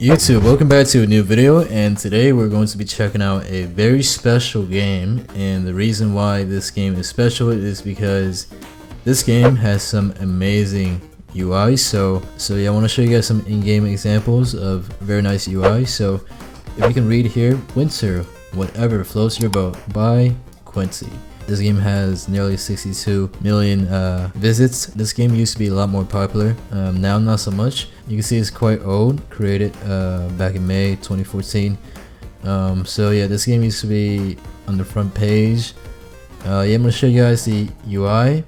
YouTube, welcome back to a new video, and today we're going to be checking out a very special game. And the reason why this game is special is because this game has some amazing UI. So yeah, I want to show you guys some in-game examples of very nice UI. So if you can read here, Winter, Whatever Floats Your Boat by Quincy. This game has nearly 62 million visits. This game used to be a lot more popular, now not so much. You can see it's quite old, created back in May 2014. So yeah, this game used to be on the front page. Yeah, I'm gonna show you guys the UI.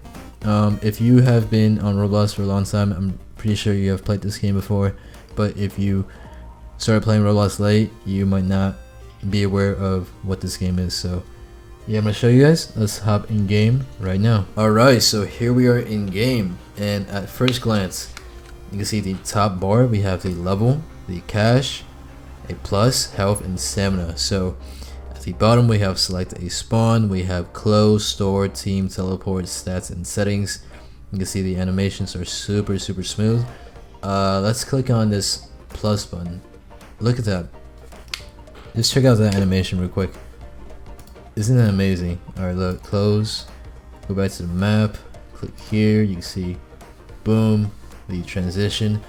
If you have been on Roblox for a long time, I'm pretty sure you have played this game before, but if you started playing Roblox late, you might not be aware of what this game is. So yeah, I'm gonna show you guys. Let's hop in game right now. Alright, so here we are in game, and at first glance you can see the top bar. We have the level, the cash, a plus, health, and stamina. So at the bottom we have select a spawn, we have close, store, team, teleport, stats, and settings. You can see the animations are super smooth. Let's click on this plus button. Look at that. Just check out that animation real quick. Isn't that amazing? Alright, look, close, go back to the map, click here, you can see, boom, the transition.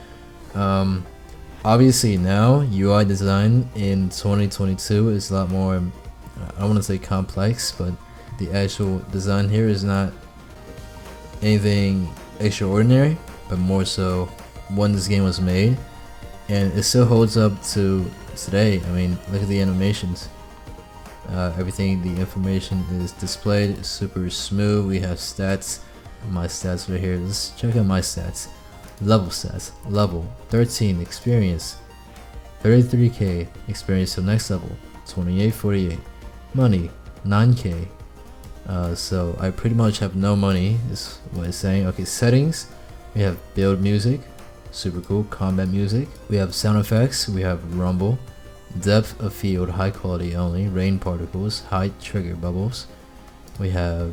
Obviously now, UI design in 2022 is a lot more, I don't want to say complex, but the actual design here is not anything extraordinary, but more so when this game was made, and it still holds up to today. I mean, look at the animations. Everything, the information is displayed super smooth. We have stats, my stats right here. Let's check out my stats. Level stats, level 13, experience 33k, experience to next level 2848, money 9k. So I pretty much have no money is what it's saying. Okay, settings, we have build music, super cool, combat music, we have sound effects, we have rumble, depth of field, high quality only, rain particles, high trigger bubbles. We have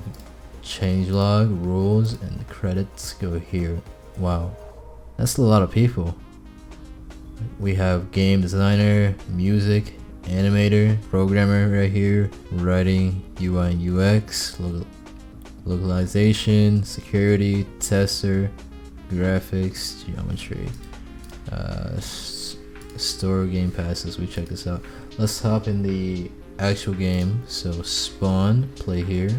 changelog, rules, and credits go here. Wow, that's a lot of people. We have game designer, music, animator, programmer right here, writing, UI and UX, localization, security, tester, graphics, geometry, store game passes. We check this out. Let's hop in the actual game. So spawn, play here.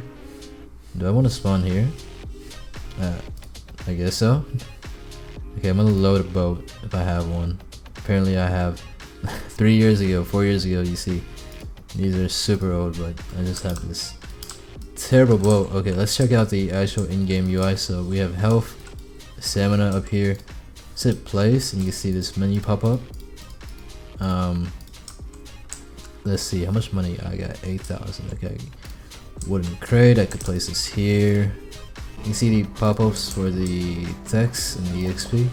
Do I want to spawn here? I guess so. Okay, I'm gonna load a boat if I have one. Apparently I have 4 years ago, you see. These are super old, but I just have this terrible boat. Okay, let's check out the actual in-game UI. So we have health, stamina up here. Set place, and you can see this menu pop up. Let's see how much money I got. 8,000. Okay, wooden crate, I could place this here. You can see the pop-ups for the text and the XP.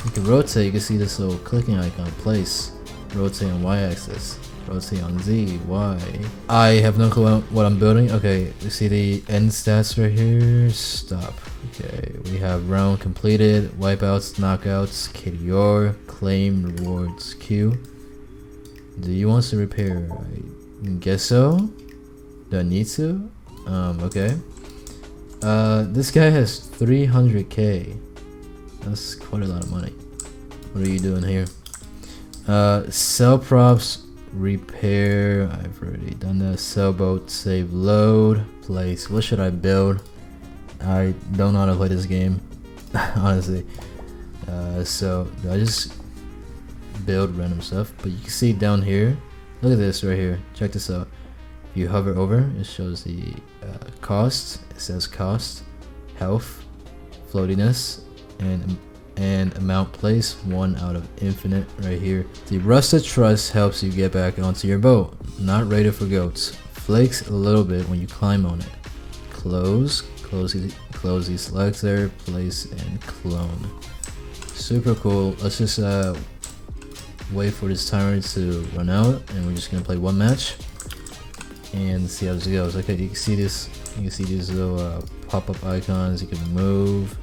You can rotate, you can see this little clicking icon, place, rotate on y-axis, rotate on z, y. I have no clue what I'm building. Okay, you see the end stats right here, stop. Okay, we have round completed, wipeouts, knockouts, KDR, claim, rewards, queue. Do you want to repair? I guess so. Do I need to? Okay. This guy has 300k. That's quite a lot of money. What are you doing here? Sell props, repair. I've already done that. Sell boat, save load, place. What should I build? I don't know how to play this game, honestly. So I just build random stuff, but you can see down here, look at this right here, check this out. If you hover over, it shows the cost. It says cost, health, floatiness, and amount place, 1 out of infinite right here. The rusted truss helps you get back onto your boat. Not rated for goats. Flakes a little bit when you climb on it. Close the selector, place, and clone. Super cool. Let's just wait for this timer to run out, and we're just gonna play one match and see how this goes. Okay, you can see this. You can see these little pop-up icons. You can move.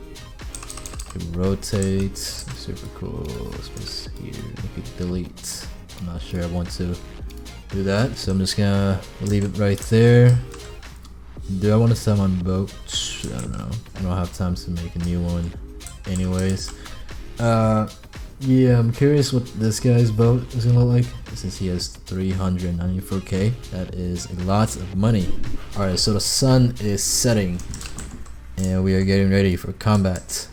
It rotates. Super cool. Space here. You could delete. I'm not sure I want to do that, so I'm just gonna leave it right there. Do I want to sell my boat? I don't know. I don't have time to make a new one anyways. Yeah, I'm curious what this guy's boat is gonna look like since he has 394k. That is a lot of money. Alright, so the sun is setting and we are getting ready for combat.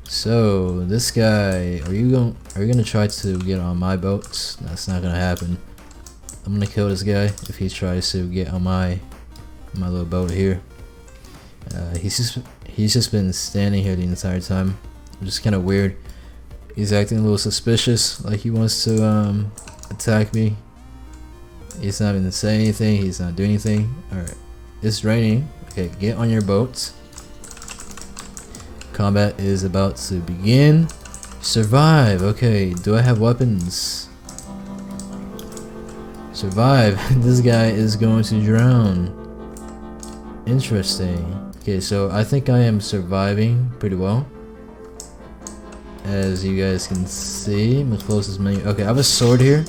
So this guy, are you gonna try to get on my boat? That's not gonna happen. I'm gonna kill this guy if he tries to get on my little boat here. He's just been standing here the entire time, which is kind of weird. He's acting a little suspicious, like he wants to attack me. He's not even saying anything. He's not doing anything. All right, it's raining. Okay, get on your boat. Combat is about to begin. Survive. Okay, do I have weapons? Survive. This guy is going to drown. Interesting. Okay, so I think I am surviving pretty well. As you guys can see, my closest menu. Okay, I have a sword here.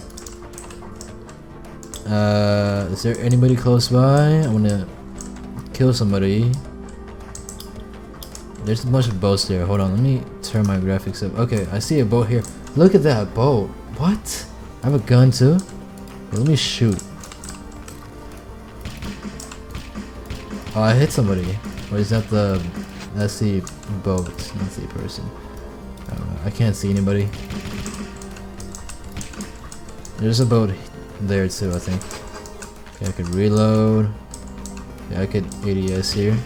Is there anybody close by? I wanna kill somebody. There's a bunch of boats there. Hold on, let me turn my graphics up. Okay, I see a boat here. Look at that boat. What? I have a gun too? Okay, let me shoot. Oh, I hit somebody. Or is that the... That's the boat, not the person. I don't know. I can't see anybody. There's a boat there too, I think. Okay, I could reload. Yeah, I could ADS here.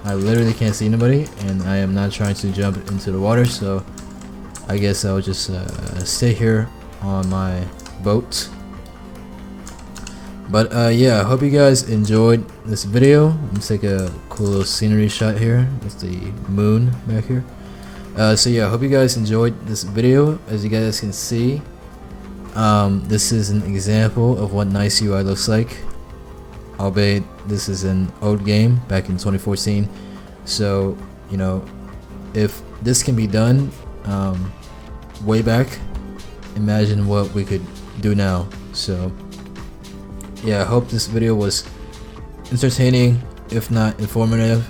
I literally can't see anybody, and I am not trying to jump into the water, so I guess I'll just stay here on my boat. But yeah, I hope you guys enjoyed this video. Let's take a cool little scenery shot here with the moon back here. So yeah, I hope you guys enjoyed this video. As you guys can see, this is an example of what nice UI looks like. Albeit this is an old game back in 2014. So, you know, if this can be done way back, imagine what we could do now. So yeah, I hope this video was entertaining, if not informative.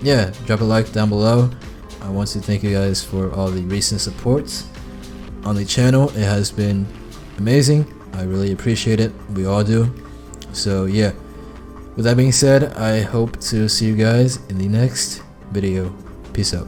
Yeah, drop a like down below. I want to thank you guys for all the recent support on the channel. It has been amazing. I really appreciate it. We all do. So yeah, with that being said, I hope to see you guys in the next video. Peace out.